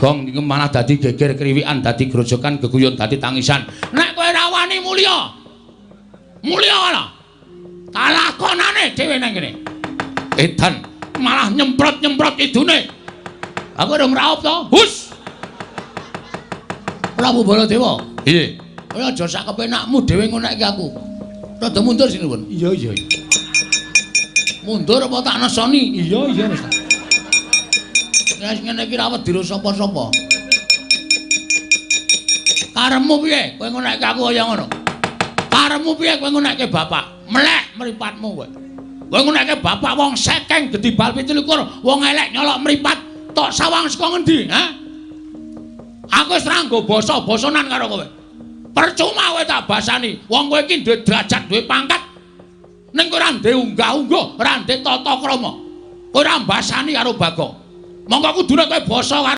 Bagong iki malah dadi geger kriwikan, dadi grojokan, geguyon, dadi tangisan. Nek kowe ra wani mulya. Mulya ana. Kalakonane dhewe nang kene. Edan malah nyemprot-nyemprot idune. Aku urung raup to. Hus. Prabu Baladewa. Iye. Kowe aja sak kepenakmu dhewe ngonekke aku. Rada mundur sini, Pun. Iya. Mundur apa tak nesoni? Iya, wis. Nek ngene iki ra wedi sapa-sapa. Karepmu piye? Kowe ngonekke aku kaya ngono. Karepmu piye kowe ngonekke bapak? Melek mripatmu kowe. Kowe ngonekke bapak wong sekeng gedhi bal 17, wong elek nyolok mripat tok sawang saka ngendi, ha? Aku wis ra nggo basa-basanan karo kowe. Percuma kowe tak basani. Wong kowe iki duwe derajat, duwe pangkat. Ning kowe ora ndek unggah-ungguh, ora ndek tata krama. Kowe ora mbasani karo Bagong. Monggo kudune kowe basa